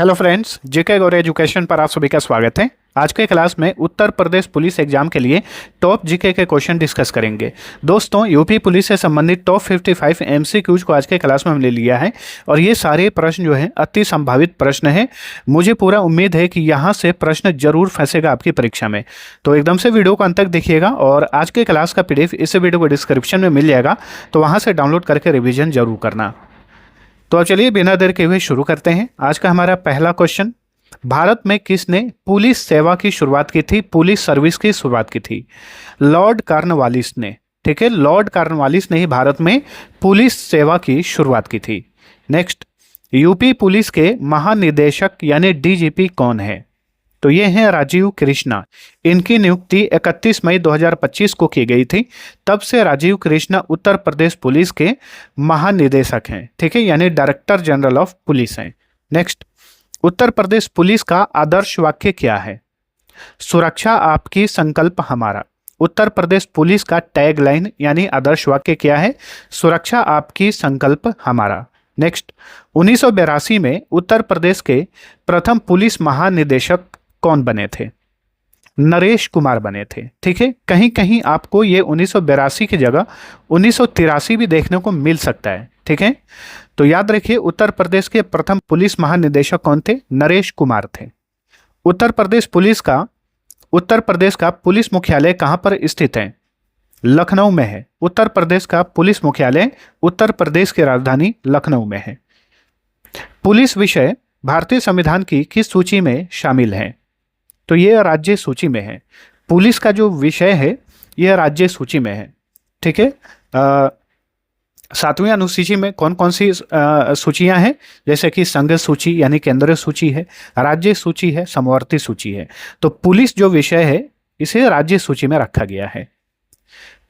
Hello friends, जेके गौर education पर आप सभी का स्वागत है। आज के क्लास में उत्तर प्रदेश पुलिस एग्जाम के लिए टॉप जीके के क्वेश्चन डिस्कस करेंगे। दोस्तों, यूपी पुलिस से संबंधित टॉप 55 एमसीक्यूज को आज के क्लास में हमने लिया है और ये सारे प्रश्न जो हैं अति संभावित प्रश्न हैं। मुझे पूरा उम्मीद है कि यहाँ से प्रश्न जरूर फंसेगा आपकी परीक्षा में, तो एकदम से वीडियो को अंत तक देखिएगा। और आज के क्लास का पीडीएफ इस वीडियो को डिस्क्रिप्शन में मिल जाएगा, तो वहाँ से डाउनलोड करके रिविजन जरूर करना। तो चलिए बिना देर के हुए शुरू करते हैं। आज का हमारा पहला क्वेश्चन, भारत में किसने पुलिस सेवा की शुरुआत की थी, पुलिस सर्विस की शुरुआत की थी? लॉर्ड कॉर्नवालिस ने। ठीक है, लॉर्ड कॉर्नवालिस ने ही भारत में पुलिस सेवा की शुरुआत की थी। नेक्स्ट, यूपी पुलिस के महानिदेशक यानी डीजीपी कौन है? तो ये हैं राजीव कृष्णा। इनकी नियुक्ति 31 मई 2025 को की गई थी। तब से राजीव कृष्णा उत्तर प्रदेश पुलिस के महानिदेशक हैं। ठीक है, यानी डायरेक्टर जनरल ऑफ पुलिस हैं। नेक्स्ट, उत्तर प्रदेश पुलिस का आदर्श वाक्य क्या है? सुरक्षा आपकी, संकल्प हमारा। उत्तर प्रदेश पुलिस का टैग लाइन यानी आदर्श वाक्य क्या है? सुरक्षा आपकी, संकल्प हमारा। नेक्स्ट, 1982 में उत्तर प्रदेश के प्रथम पुलिस महानिदेशक कौन बने थे? नरेश कुमार बने थे। ठीक है, कहीं कहीं आपको ये 1982 की जगह 1983 भी देखने को मिल सकता है। ठीक है, तो याद रखिए उत्तर प्रदेश के प्रथम पुलिस महानिदेशक कौन थे? नरेश कुमार थे। उत्तर प्रदेश का पुलिस मुख्यालय कहाँ पर स्थित है? लखनऊ में है। उत्तर प्रदेश का पुलिस मुख्यालय उत्तर प्रदेश की राजधानी लखनऊ में है। पुलिस विषय भारतीय संविधान की किस सूची में शामिल है? तो ये राज्य सूची में है। पुलिस का जो विषय है यह राज्य सूची में है। ठीक है, 7वीं अनुसूची में कौन कौन सी सूचियां हैं? जैसे कि संघ सूची यानी केंद्रीय सूची है, राज्य सूची है, समवर्ती सूची है। तो पुलिस जो विषय है इसे राज्य सूची में रखा गया है।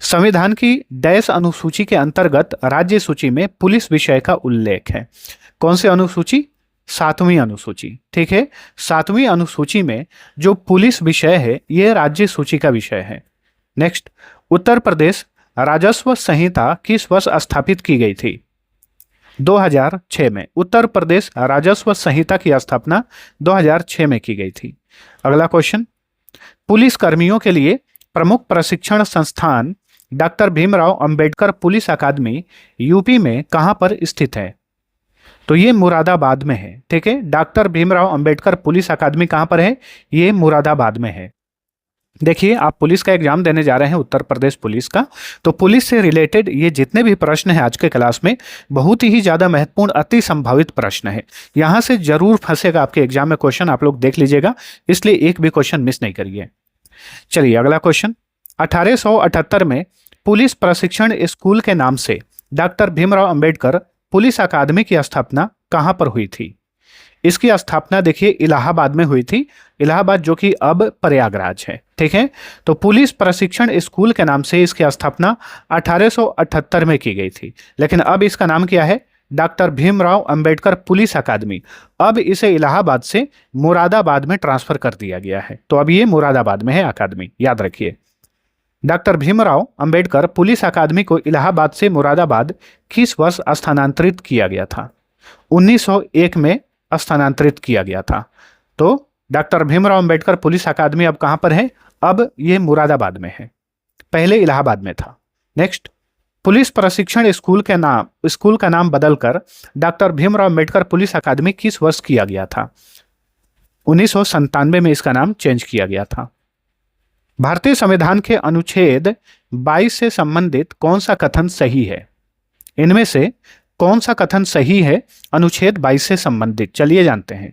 संविधान की डैश अनुसूची के अंतर्गत राज्य सूची में पुलिस विषय का उल्लेख है। कौन सी अनुसूची? 7वीं अनुसूची। ठीक है, 7वीं अनुसूची में जो पुलिस विषय है यह राज्य सूची का विषय है। नेक्स्ट, उत्तर प्रदेश राजस्व संहिता किस वर्ष स्थापित की गई थी? 2006 में। उत्तर प्रदेश राजस्व संहिता की स्थापना 2006 में की गई थी। अगला क्वेश्चन, पुलिस कर्मियों के लिए प्रमुख प्रशिक्षण संस्थान डॉक्टर भीमराव अंबेडकर पुलिस अकादमी यूपी में कहां पर स्थित है? तो ये मुरादाबाद में है। ठीक है, डॉक्टर भीमराव अंबेडकर पुलिस अकादमी कहां पर है? ये मुरादाबाद में है। देखिए, आप पुलिस का एग्जाम देने जा रहे हैं उत्तर प्रदेश पुलिस का, तो पुलिस से रिलेटेड ये जितने भी प्रश्न हैं आज के क्लास में बहुत ही ज्यादा महत्वपूर्ण अति संभावित प्रश्न है। यहां से जरूर फंसेगा आपके एग्जाम में क्वेश्चन, आप लोग देख लीजिएगा, इसलिए एक भी क्वेश्चन मिस नहीं करिए। चलिए अगला क्वेश्चन, 1878 में पुलिस प्रशिक्षण स्कूल के नाम से डॉक्टर भीमराव अंबेडकर पुलिस अकादमी की स्थापना कहां पर हुई थी? इसकी स्थापना देखिए इलाहाबाद में हुई थी। इलाहाबाद जो कि अब प्रयागराज है। ठीक है, तो पुलिस प्रशिक्षण स्कूल के नाम से इसकी स्थापना 1878 में की गई थी, लेकिन अब इसका नाम क्या है? डॉक्टर भीमराव अंबेडकर पुलिस अकादमी। अब इसे इलाहाबाद से मुरादाबाद में ट्रांसफर कर दिया गया है, तो अब ये मुरादाबाद में है अकादमी, याद रखिए। डॉक्टर भीमराव अंबेडकर पुलिस अकादमी को इलाहाबाद से मुरादाबाद किस वर्ष स्थानांतरित किया गया था? 1901 में स्थानांतरित किया गया था। तो डॉक्टर भीमराव अंबेडकर पुलिस अकादमी अब कहां पर है? अब ये मुरादाबाद में है, पहले इलाहाबाद में था। नेक्स्ट, पुलिस प्रशिक्षण स्कूल का नाम बदलकर डॉक्टर भीमराव अंबेडकर पुलिस अकादमी किस वर्ष किया गया था? 1997 में इसका नाम चेंज किया गया था। भारतीय संविधान के अनुच्छेद 22 से संबंधित कौन सा कथन सही है? इनमें से कौन सा कथन सही है अनुच्छेद 22 से संबंधित? चलिए जानते हैं।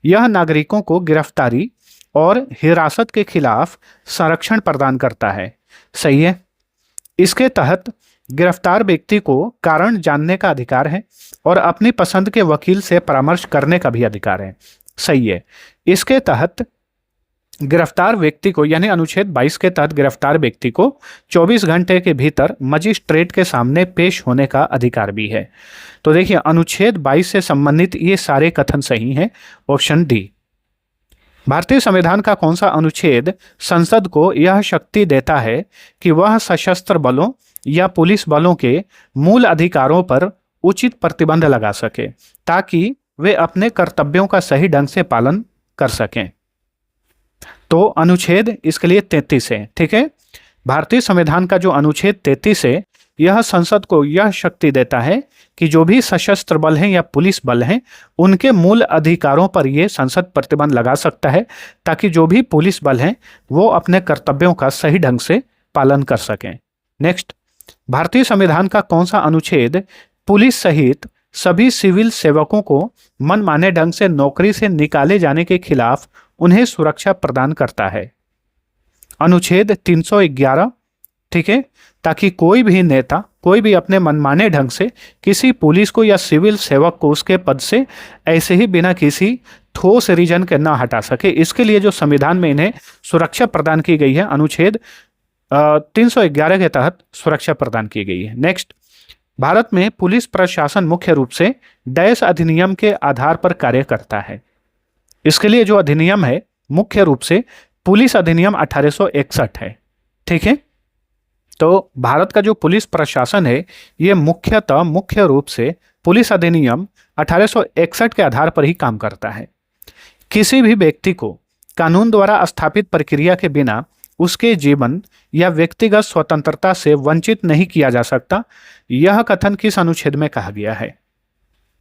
यह नागरिकों को गिरफ्तारी और हिरासत के खिलाफ संरक्षण प्रदान करता है। सही है। इसके तहत गिरफ्तार व्यक्ति को कारण जानने का अधिकार है और अपनी पसंद के वकील से परामर्श करने का भी अधिकार है। सही है। इसके तहत गिरफ्तार व्यक्ति को यानी अनुच्छेद 22 के तहत गिरफ्तार व्यक्ति को 24 घंटे के भीतर मजिस्ट्रेट के सामने पेश होने का अधिकार भी है। तो देखिए, अनुच्छेद 22 से संबंधित ये सारे कथन सही हैं। Option D. भारतीय संविधान का कौन सा अनुच्छेद संसद को यह शक्ति देता है कि वह सशस्त्र बलों या पुलिस बलों के मूल अधिकारों पर उचित प्रतिबंध लगा सके, ताकि वे अपने कर्तव्यों का सही ढंग से पालन कर सकें। तो अनुच्छेद इसके लिए 33 है। ठीक है, भारतीय संविधान का जो अनुच्छेद 33 है, यह संसद को यह शक्ति देता है कि जो भी सशस्त्र बल हैं या पुलिस बल हैं, उनके मूल अधिकारों पर यह संसद प्रतिबंध लगा सकता है, ताकि जो भी पुलिस बल हैं वो अपने कर्तव्यों का सही ढंग से पालन कर सकें। नेक्स्ट, भारतीय संविधान का कौन सा अनुच्छेद पुलिस सहित सभी सिविल सेवकों को मनमाने ढंग से नौकरी से निकाले जाने के खिलाफ उन्हें सुरक्षा प्रदान करता है? अनुच्छेद 311। ठीक है, ताकि कोई भी नेता, कोई भी अपने मनमाने ढंग से किसी पुलिस को या सिविल सेवक को उसके पद से ऐसे ही बिना किसी ठोस रीजन के ना हटा सके, इसके लिए जो संविधान में इन्हें सुरक्षा प्रदान की गई है, अनुच्छेद 311 के तहत सुरक्षा प्रदान की गई है। नेक्स्ट, भारत में पुलिस प्रशासन मुख्य रूप से डैश अधिनियम के आधार पर कार्य करता है। इसके लिए जो अधिनियम है मुख्य रूप से पुलिस अधिनियम 1861 है। ठीक है, तो भारत का जो पुलिस प्रशासन है ये मुख्य रूप से पुलिस अधिनियम 1861 के आधार पर ही काम करता है। किसी भी व्यक्ति को कानून द्वारा स्थापित प्रक्रिया के बिना उसके जीवन या व्यक्तिगत स्वतंत्रता से वंचित नहीं किया जा सकता। यह कथन किस अनुच्छेद में कहा गया है?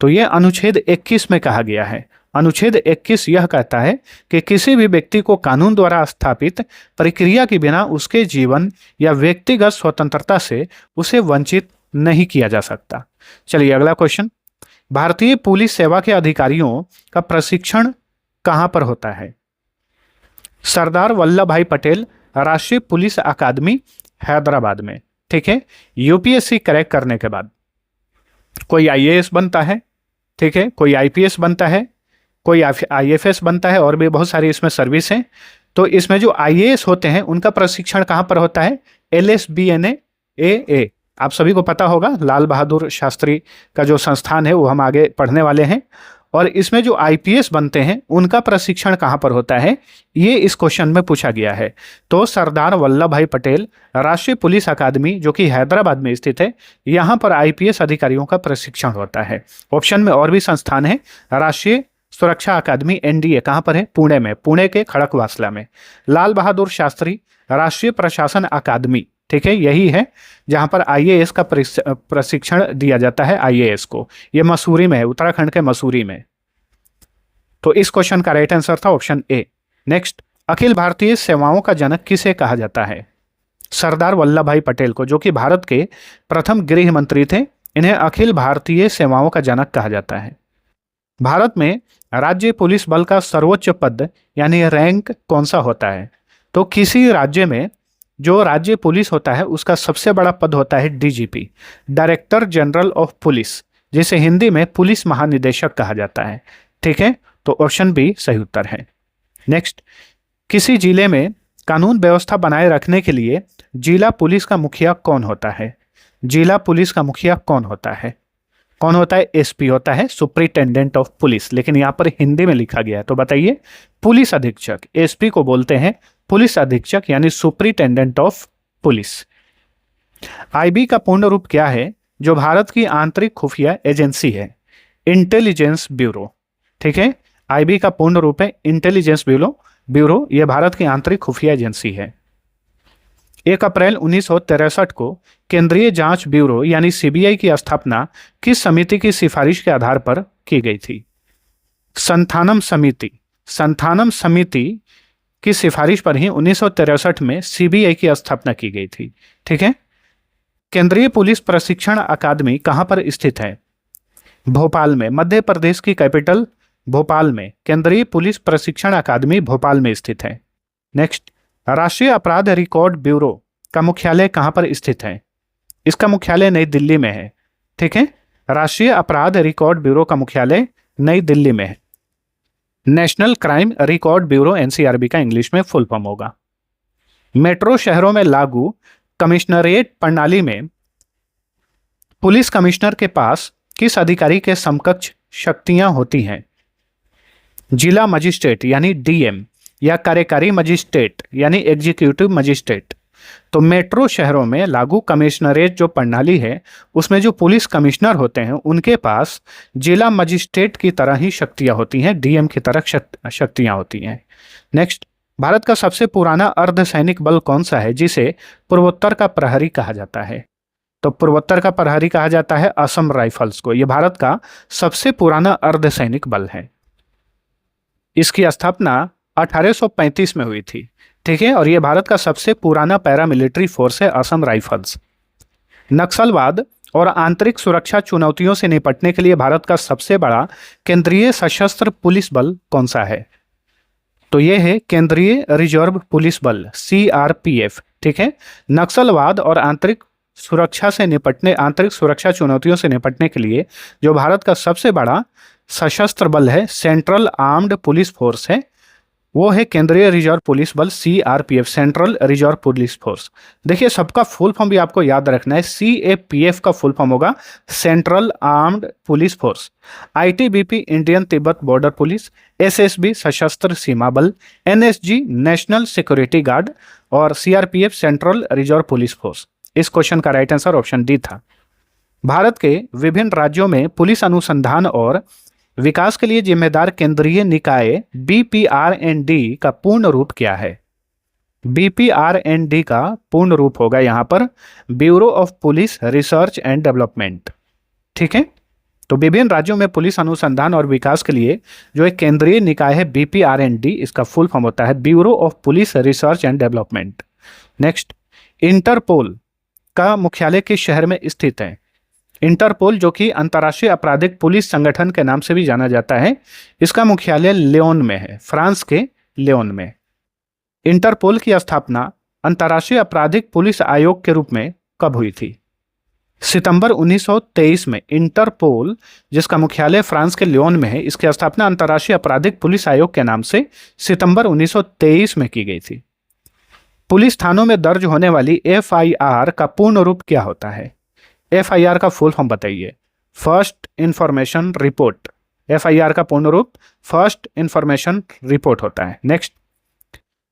तो यह अनुच्छेद 21 में कहा गया है। अनुच्छेद 21 यह कहता है कि किसी भी व्यक्ति को कानून द्वारा स्थापित प्रक्रिया के बिना उसके जीवन या व्यक्तिगत स्वतंत्रता से उसे वंचित नहीं किया जा सकता। चलिए अगला क्वेश्चन, भारतीय पुलिस सेवा के अधिकारियों का प्रशिक्षण कहां पर होता है? सरदार वल्लभ भाई पटेल राष्ट्रीय पुलिस अकादमी हैदराबाद में। ठीक है, यूपीएससी क्रैक करने के बाद कोई आईएएस बनता है, ठीक है, कोई आईपीएस बनता है, कोई आईएफएस बनता है, और भी बहुत सारी इसमें सर्विस हैं। तो इसमें जो आईएएस होते हैं उनका प्रशिक्षण कहाँ पर होता है? LSBNA आप सभी को पता होगा, लाल बहादुर शास्त्री का जो संस्थान है वो हम आगे पढ़ने वाले हैं। और इसमें जो आईपीएस बनते हैं उनका प्रशिक्षण कहाँ पर होता है, ये इस क्वेश्चन में पूछा गया है। तो सरदार वल्लभ भाई पटेल राष्ट्रीय पुलिस अकादमी जो कि हैदराबाद में स्थित है, यहाँ पर आईपीएस अधिकारियों का प्रशिक्षण होता है। ऑप्शन में और भी संस्थान है, राष्ट्रीय सुरक्षा अकादमी NDA कहाँ पर है? पुणे में, पुणे के खड़कवासला में। लाल बहादुर शास्त्री राष्ट्रीय प्रशासन अकादमी, ठीक है, यही है जहां पर आईएएस का प्रशिक्षण दिया जाता है आईएएस को। ये मसूरी में है, उत्तराखंड के मसूरी में। तो इस क्वेश्चन का राइट आंसर था option A. Next, Akhil Bharatiya सेवाओं का जनक किसे कहा जाता है? सरदार वल्लभ भाई पटेल को, जो कि भारत के प्रथम गृह मंत्री थे, इन्हें अखिल भारतीय सेवाओं का जनक कहा जाता है। भारत में राज्य पुलिस बल का सर्वोच्च पद यानी रैंक कौन सा होता है? तो किसी राज्य में जो राज्य पुलिस होता है उसका सबसे बड़ा पद होता है DGP, director general of police, जिसे हिंदी में पुलिस महानिदेशक कहा जाता है। ठीक है, तो ऑप्शन बी सही उत्तर है। नेक्स्ट, किसी जिले में कानून व्यवस्था बनाए रखने के लिए जिला पुलिस का मुखिया कौन होता है? जिला पुलिस का मुखिया कौन होता है? कौन होता है? एसपी होता है, सुप्रिंटेंडेंट ऑफ पुलिस, लेकिन यहाँ पर हिंदी में लिखा गया है। तो बताइए, पुलिस अधीक्षक, एसपी को बोलते हैं पुलिस अधीक्षक यानी सुप्रिंटेंडेंट ऑफ पुलिस। आईबी का पूर्ण रूप क्या है, जो भारत की आंतरिक खुफिया एजेंसी है? Intelligence bureau. ठीक है, आईबी का पूर्ण रूप है इंटेलिजेंस ब्यूरो, यह भारत की आंतरिक खुफिया एजेंसी है। 1 अप्रैल 1963 को केंद्रीय जांच ब्यूरो यानी सीबीआई की स्थापना किस समिति की सिफारिश के आधार पर की गई थी? संथानम समिति की सिफारिश पर ही 1963 में सीबीआई की स्थापना की गई थी। ठीक है, केंद्रीय पुलिस प्रशिक्षण अकादमी कहां पर स्थित है? भोपाल में, मध्य प्रदेश की कैपिटल भोपाल में केंद्रीय पुलिस प्रशिक्षण अकादमी भोपाल में स्थित है। नेक्स्ट, राष्ट्रीय अपराध रिकॉर्ड ब्यूरो का मुख्यालय कहां पर स्थित है? इसका मुख्यालय नई दिल्ली में है। ठीक है, राष्ट्रीय अपराध रिकॉर्ड ब्यूरो का मुख्यालय नई दिल्ली में है। National crime record bureau NCRB का इंग्लिश में फुल फॉर्म होगा। मेट्रो शहरों में लागू कमिश्नरेट प्रणाली में पुलिस कमिश्नर के पास किस अधिकारी के समकक्ष शक्तियां होती हैं? जिला मजिस्ट्रेट यानी DM या कार्यकारी मजिस्ट्रेट यानी एग्जीक्यूटिव मजिस्ट्रेट। तो मेट्रो शहरों में लागू कमिश्नरेट जो प्रणाली है उसमें जो पुलिस कमिश्नर होते हैं उनके पास जिला मजिस्ट्रेट की तरह ही शक्तियां होती हैं, डीएम की तरह शक्तियां होती हैं। नेक्स्ट, भारत का सबसे पुराना अर्धसैनिक बल कौन सा है जिसे पूर्वोत्तर का प्रहरी कहा जाता है? तो पूर्वोत्तर का प्रहरी कहा जाता है असम राइफल्स को। यह भारत का सबसे पुराना अर्धसैनिक बल है। इसकी स्थापना 1835 में हुई थी, ठीक है, और यह भारत का सबसे पुराना पैरामिलिट्री फोर्स है असम राइफल्स। नक्सलवाद और आंतरिक सुरक्षा चुनौतियों से निपटने के लिए भारत का सबसे बड़ा केंद्रीय सशस्त्र पुलिस बल कौन सा है? तो यह है केंद्रीय रिजर्व पुलिस बल, CRPF, ठीक है। नक्सलवाद और आंतरिक सुरक्षा चुनौतियों से निपटने के लिए जो भारत का सबसे बड़ा सशस्त्र बल है, सेंट्रल आर्म्ड पुलिस फोर्स है, वो है केंद्रीय रिजर्व पुलिस बल, CRPF, central reserve police force. देखिए, सबका फुल फॉर्म भी आपको याद रखना है। CAPF का फुल फॉर्म होगा central armed police force, ITBP Indian Tibet border police, SSB सशस्त्र सीमा बल, NSG नेशनल सिक्योरिटी गार्ड और CRPF central reserve police force. इस क्वेश्चन का राइट आंसर ऑप्शन डी था। भारत के विभिन्न राज्यों में पुलिस अनुसंधान और विकास के लिए जिम्मेदार केंद्रीय निकाय BPRND का पूर्ण रूप क्या है? BPRND का पूर्ण रूप होगा यहां पर bureau of Police Research and development, ठीक है। तो विभिन्न राज्यों में पुलिस अनुसंधान और विकास के लिए जो एक केंद्रीय निकाय है BPRND, इसका फुल फॉर्म होता है Bureau of Police Research and Development. Next, Interpol का मुख्यालय किस शहर में स्थित है? इंटरपोल, जो कि अंतर्राष्ट्रीय आपराधिक पुलिस संगठन के नाम से भी जाना जाता है, इसका मुख्यालय लियोन में है, फ्रांस के लियोन में। इंटरपोल की स्थापना अंतर्राष्ट्रीय आपराधिक पुलिस आयोग के रूप में कब हुई थी? सितंबर 1923 में। इंटरपोल, जिसका मुख्यालय फ्रांस के लियोन में है, इसकी स्थापना अंतर्राष्ट्रीय आपराधिक पुलिस आयोग के नाम से सितंबर 1923 में की गई थी। पुलिस थानों में दर्ज होने वाली FIR का पूर्ण रूप क्या होता है? FIR का फुल फॉर्म बताइए। First information report. FIR का पूर्ण रूप फर्स्ट इंफॉर्मेशन रिपोर्ट होता है। नेक्स्ट,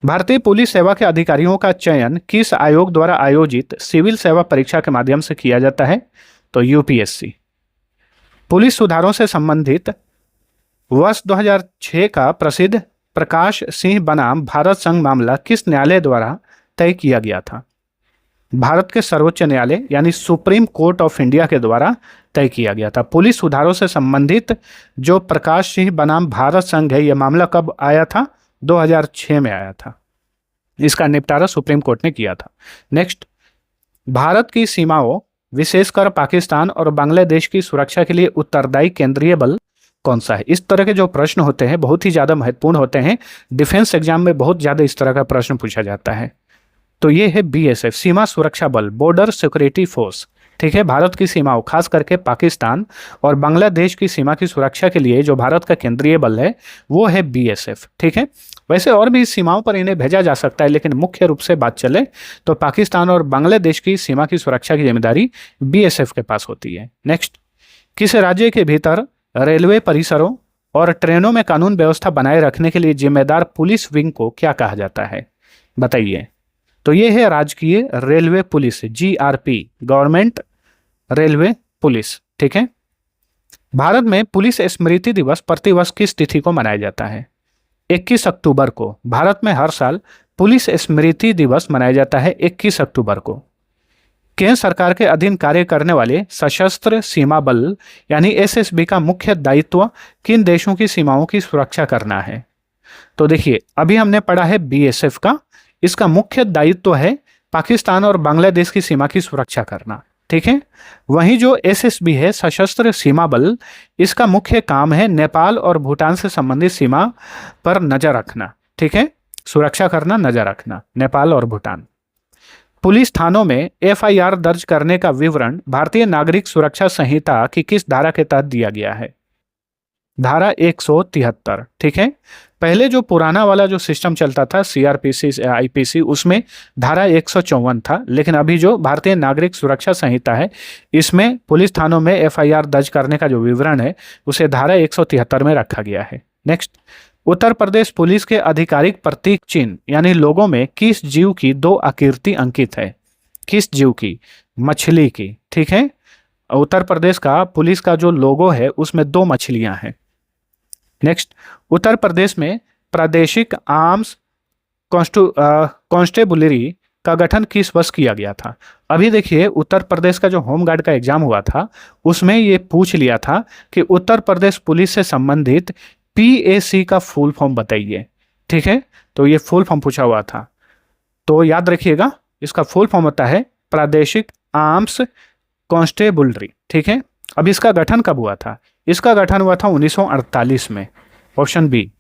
भारतीय पुलिस सेवा के अधिकारियों का चयन किस आयोग द्वारा आयोजित सिविल सेवा परीक्षा के माध्यम से किया जाता है? तो UPSC। पुलिस सुधारों से संबंधित वर्ष 2006 का प्रसिद्ध प्रकाश सिंह बनाम भारत संघ मामला किस न्यायालय द्वारा तय किया गया था? भारत के सर्वोच्च न्यायालय यानी सुप्रीम कोर्ट ऑफ इंडिया के द्वारा तय किया गया था। पुलिस सुधारों से संबंधित जो प्रकाश सिंह बनाम भारत संघ है, यह मामला कब आया था? 2006 में आया था। इसका निपटारा सुप्रीम कोर्ट ने किया था। नेक्स्ट, भारत की सीमाओं विशेषकर पाकिस्तान और बांग्लादेश की सुरक्षा के लिए उत्तरदायी केंद्रीय बल कौन सा है? इस तरह के जो प्रश्न होते हैं बहुत ही ज़्यादा महत्वपूर्ण होते हैं। डिफेंस एग्जाम में बहुत ज़्यादा इस तरह का प्रश्न पूछा जाता है। तो ये है BSF, सीमा सुरक्षा बल, बॉर्डर सिक्योरिटी फोर्स, ठीक है। भारत की सीमाओं, खास करके पाकिस्तान और बांग्लादेश की सीमा की सुरक्षा के लिए जो भारत का केंद्रीय बल है वो है BSF, ठीक है। वैसे और भी सीमाओं पर इन्हें भेजा जा सकता है, लेकिन मुख्य रूप से बात चले तो पाकिस्तान और बांग्लादेश की सीमा की सुरक्षा की जिम्मेदारी BSF के पास होती है। नेक्स्ट, किस राज्य के भीतर रेलवे परिसरों और ट्रेनों में कानून व्यवस्था बनाए रखने के लिए जिम्मेदार पुलिस विंग को क्या कहा जाता है? बताइए। तो ये है राजकीय railway police, GRP, government railway police, ठीक है। भारत में पुलिस स्मृति दिवस प्रतिवर्ष किस तिथि को मनाया जाता है? 21 अक्टूबर को। भारत में हर साल पुलिस स्मृति दिवस मनाया जाता है 21 अक्टूबर को। केंद्र सरकार के अधीन कार्य करने वाले सशस्त्र सीमा बल यानी SSB का मुख्य दायित्व किन देशों की सीमाओं की सुरक्षा करना है? तो देखिए, अभी हमने पढ़ा है BSF का, इसका मुख्य दायित्व है पाकिस्तान और बांग्लादेश की सीमा की सुरक्षा करना, ठीक है। वहीं जो SSB है, सशस्त्र सीमा बल, इसका मुख्य काम है नेपाल और भूटान से संबंधित सीमा पर नजर रखना, ठीक है, सुरक्षा करना, नजर रखना, नेपाल और भूटान। पुलिस थानों में FIR दर्ज करने का विवरण भारतीय नागरिक सुरक्षा संहिता की किस धारा के तहत दिया गया है? धारा 173, ठीक है। पहले जो पुराना वाला जो सिस्टम चलता था CRPC IPC, उसमें धारा 154 था, लेकिन अभी जो भारतीय नागरिक सुरक्षा संहिता है इसमें पुलिस थानों में FIR दर्ज करने का जो विवरण है उसे धारा 173 में रखा गया है। नेक्स्ट, उत्तर प्रदेश पुलिस के आधिकारिक प्रतीक चिन्ह यानी लोगों में किस जीव की दो आकृति अंकित है? किस जीव की? मछली की। ठीक है, उत्तर प्रदेश का पुलिस का जो लोगो है उसमें दो मछलियां हैं। नेक्स्ट, उत्तर प्रदेश में प्रादेशिक आर्म्स कांस्टेबुलरी का गठन किस वर्ष किया गया था? अभी देखिए, उत्तर प्रदेश का जो होमगार्ड का एग्जाम हुआ था उसमें ये पूछ लिया था कि उत्तर प्रदेश पुलिस से संबंधित PAC का फुल फॉर्म बताइए। ठीक है, तो ये फुल फॉर्म पूछा हुआ था, तो याद रखिएगा इसका फुल फॉर्म होता है प्रादेशिक आर्म्स कांस्टेबुलरी। ठीक है, अब इसका गठन कब हुआ था? इसका गठन हुआ था 1948 में, option B.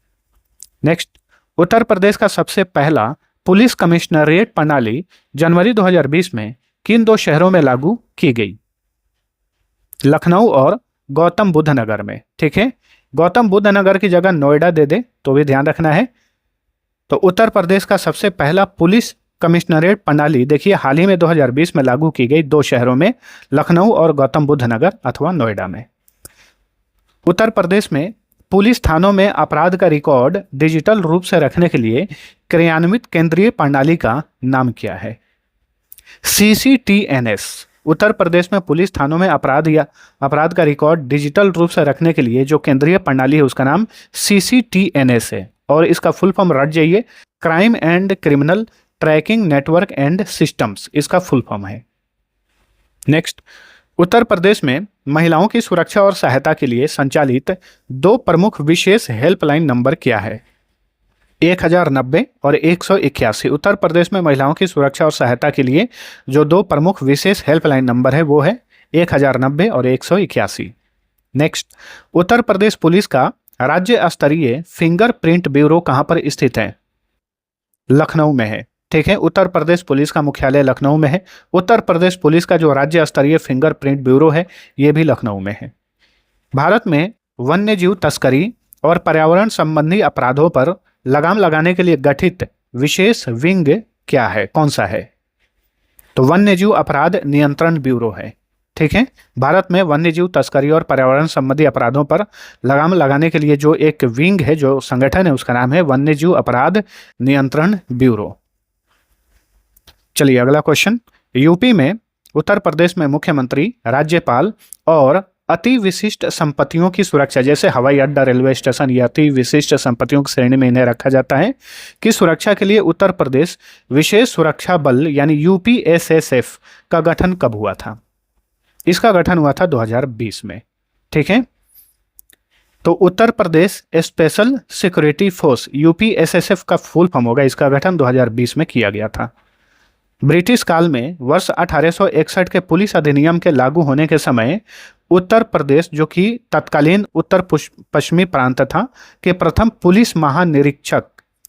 Next, Uttar Pradesh का सबसे पहला पुलिस कमिश्नरेट प्रणाली जनवरी 2020 में किन दो शहरों में लागू की गई? लखनऊ और गौतम बुद्ध नगर में। ठीक है, गौतम बुद्ध नगर की जगह नोएडा दे दे तो भी ध्यान रखना है। तो उत्तर प्रदेश का सबसे पहला पुलिस कमिश्नरेट प्रणाली देखिए हाल ही में 2020 में लागू की गई दो शहरों में, लखनऊ और गौतम बुद्ध नगर अथवा नोएडा में। उत्तर प्रदेश में पुलिस थानों में अपराध का रिकॉर्ड डिजिटल रूप से रखने के लिए क्रियान्वित केंद्रीय प्रणाली का नाम क्या है? CCTNS। उत्तर प्रदेश में पुलिस थानों में अपराध का रिकॉर्ड डिजिटल रूप से रखने के लिए जो केंद्रीय प्रणाली है उसका नाम CCTNS है, और इसका फुल फॉर्म रट जाइए, crime and criminal tracking network and systems इसका फुल फॉर्म है। नेक्स्ट, उत्तर प्रदेश में महिलाओं की सुरक्षा और सहायता के लिए संचालित दो प्रमुख विशेष हेल्पलाइन नंबर क्या है? 1090 और 181। उत्तर प्रदेश में महिलाओं की सुरक्षा और सहायता के लिए जो दो प्रमुख विशेष हेल्पलाइन नंबर है वो है 1090 और 181। नेक्स्ट, उत्तर प्रदेश पुलिस का राज्य स्तरीय फिंगरप्रिंट ब्यूरो कहां पर स्थित है? लखनऊ में है। ठीक है, उत्तर प्रदेश पुलिस का मुख्यालय लखनऊ में है। उत्तर प्रदेश पुलिस का जो राज्य स्तरीय फिंगरप्रिंट ब्यूरो है ये भी लखनऊ में है। भारत में वन्य जीव तस्करी और पर्यावरण संबंधी अपराधों पर लगाम लगाने के लिए गठित विशेष विंग क्या है, कौन सा है? तो वन्य जीव अपराध नियंत्रण ब्यूरो है। ठीक है, भारत में वन्य जीव तस्करी और पर्यावरण संबंधी अपराधों पर लगाम लगाने के लिए जो एक विंग है, जो संगठन है, उसका नाम है वन्य जीव अपराध नियंत्रण ब्यूरो। चलिए अगला क्वेश्चन, यूपी में उत्तर प्रदेश में मुख्यमंत्री, राज्यपाल और अति विशिष्ट संपत्तियों की सुरक्षा, जैसे हवाई अड्डा, रेलवे स्टेशन, ये अति विशिष्ट संपत्तियों की श्रेणी में इन्हें रखा जाता है, की सुरक्षा के लिए उत्तर प्रदेश विशेष सुरक्षा बल यानी UPSSF का गठन कब हुआ था? इसका गठन हुआ था 2020 में। ठीक है, तो Uttar Pradesh special security force UPSSF का फुल फॉर्म होगा, इसका गठन 2020 में किया गया था। ब्रिटिश काल में वर्ष 1861 के पुलिस अधिनियम के लागू होने के समय उत्तर प्रदेश, जो कि तत्कालीन उत्तर पश्चिमी प्रांत था, के प्रथम पुलिस महानिरीक्षक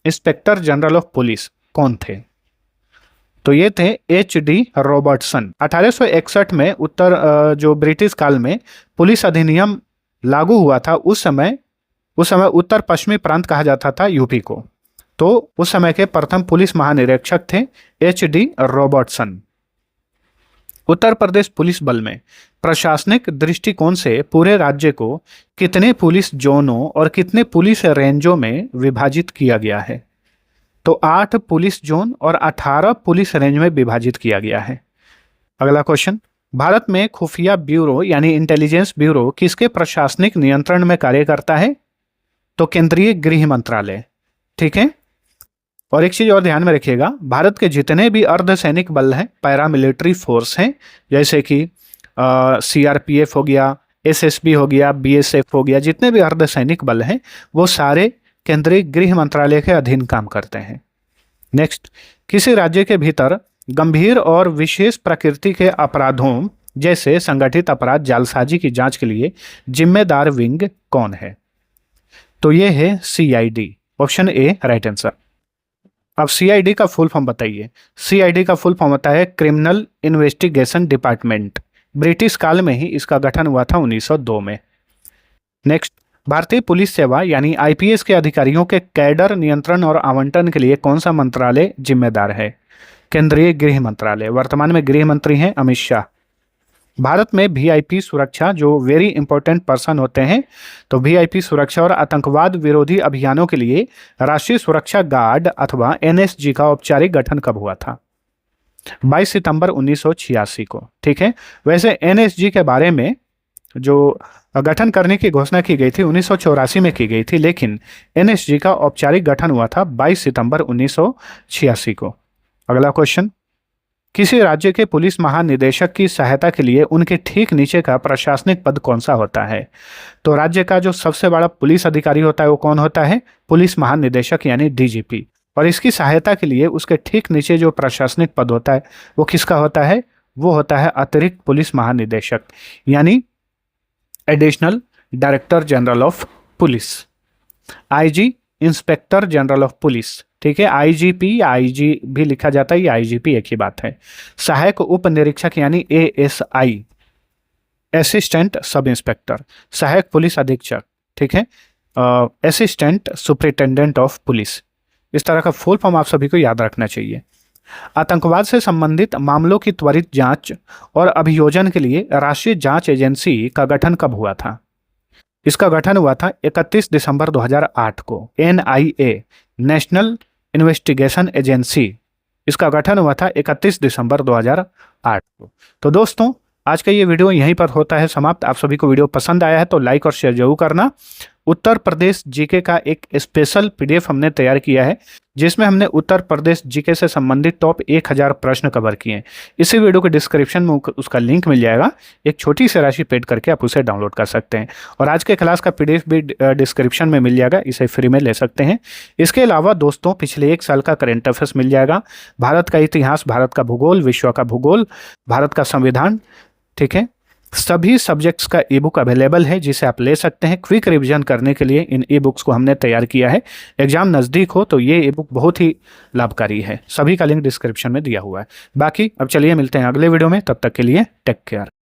इंस्पेक्टर जनरल ऑफ पुलिस कौन थे? तो ये थे HD रॉबर्टसन। 1861 में जो ब्रिटिश काल में पुलिस अधिनियम लागू हुआ था उस समय उत्तर पश्चिमी प्रांत कहा जाता था यूपी को। तो उस समय के प्रथम पुलिस महानिरीक्षक थे HD Robertson. Uttar Pradesh police बल में प्रशासनिक दृष्टिकोण से पूरे राज्य को कितने पुलिस जोनों और कितने पुलिस रेंजों में विभाजित किया गया है? तो 8 पुलिस जोन और 18 पुलिस रेंज में विभाजित किया गया है। अगला क्वेश्चन, भारत में खुफिया ब्यूरो यानी इंटेलिजेंस ब्यूरो किसके प्रशासनिक नियंत्रण में कार्य करता है? तो केंद्रीय गृह मंत्रालय। ठीक है, और एक चीज और ध्यान में रखिएगा, भारत के जितने भी अर्धसैनिक बल हैं, पैरामिलिट्री फोर्स हैं, जैसे कि CRPF हो गया, SSB हो गया, BSF हो गया, जितने भी अर्धसैनिक बल हैं वो सारे केंद्रीय गृह मंत्रालय के अधीन काम करते हैं। नेक्स्ट, किसी राज्य के भीतर गंभीर और विशेष प्रकृति के अपराधों जैसे संगठित अपराध, जालसाजी की जांच के लिए जिम्मेदार विंग कौन है? तो ये है CID, option A right answer. अब CID का फुल फॉर्म बताइए। CID का फुल फॉर्म होता है क्रिमिनल इन्वेस्टिगेशन डिपार्टमेंट। ब्रिटिश काल में ही इसका गठन हुआ था 1902 में। नेक्स्ट, भारतीय पुलिस सेवा यानी IPS के अधिकारियों के कैडर नियंत्रण और आवंटन के लिए कौन सा मंत्रालय जिम्मेदार है? केंद्रीय गृह मंत्रालय। वर्तमान में गृह मंत्री हैं अमित शाह। भारत में वीआईपी सुरक्षा, जो वेरी इंपॉर्टेंट पर्सन होते हैं, तो वीआईपी सुरक्षा और आतंकवाद विरोधी अभियानों के लिए राष्ट्रीय सुरक्षा गार्ड अथवा एनएसजी का औपचारिक गठन कब हुआ था? 22 सितंबर 1986 को। ठीक है, वैसे एनएसजी के बारे में जो गठन करने की घोषणा की गई थी 1984 में की गई थी, लेकिन एनएसजी का औपचारिक गठन हुआ था 22 सितंबर 1986 को। अगला क्वेश्चन, किसी राज्य के पुलिस महानिदेशक की सहायता के लिए उनके ठीक नीचे का प्रशासनिक पद कौन सा होता है? तो राज्य का जो सबसे बड़ा पुलिस अधिकारी होता है वो कौन होता है? पुलिस महानिदेशक यानी डीजीपी। और इसकी सहायता के लिए उसके ठीक नीचे जो प्रशासनिक पद होता है वो किसका होता है? वो होता है अतिरिक्त पुलिस महानिदेशक यानी additional director general of police. IG inspector general of police. ठीक है, आईजीपी, आईजी भी लिखा जाता है, ये आईजीपी एक ही बात है। सहायक उप निरीक्षक यानी एएसआई, असिस्टेंट सब इंस्पेक्टर, सहायक पुलिस अधीक्षक। ठीक है, असिस्टेंट सुपरिटेंडेंट ऑफ पुलिस। इस तरह का फुल फॉर्म आप सभी को याद रखना चाहिए। आतंकवाद से संबंधित मामलों की त्वरित जांच और अभियोजन के लिए राष्ट्रीय जांच एजेंसी का गठन कब हुआ था? इसका गठन हुआ था 31 दिसंबर 2008 को। एनआईए, नेशनल इन्वेस्टिगेशन एजेंसी, इसका गठन हुआ था 31 दिसंबर 2008 को। तो दोस्तों, आज का ये वीडियो यहीं पर होता है समाप्त। आप सभी को वीडियो पसंद आया है तो लाइक और शेयर जरूर करना। उत्तर प्रदेश जीके का एक स्पेशल पीडीएफ हमने तैयार किया है जिसमें हमने उत्तर प्रदेश जीके से संबंधित टॉप 1000 प्रश्न कवर किए हैं। इसी वीडियो के डिस्क्रिप्शन में उसका लिंक मिल जाएगा। एक छोटी सी राशि पेड करके आप उसे डाउनलोड कर सकते हैं और आज के क्लास का पीडीएफ भी डिस्क्रिप्शन में मिल जाएगा, इसे फ्री में ले सकते हैं। इसके अलावा दोस्तों, पिछले 1 साल का करेंट अफेयर्स मिल जाएगा, भारत का इतिहास, भारत का भूगोल, विश्व का भूगोल, भारत का संविधान। ठीक है, सभी सब्जेक्ट्स का ई बुक अवेलेबल है जिसे आप ले सकते हैं। क्विक रिवीजन करने के लिए इन ई बुक्स को हमने तैयार किया है। एग्जाम नज़दीक हो तो ये ई बुक बहुत ही लाभकारी है। सभी का लिंक डिस्क्रिप्शन में दिया हुआ है। बाकी अब चलिए मिलते हैं अगले वीडियो में, तब तक के लिए टेक केयर।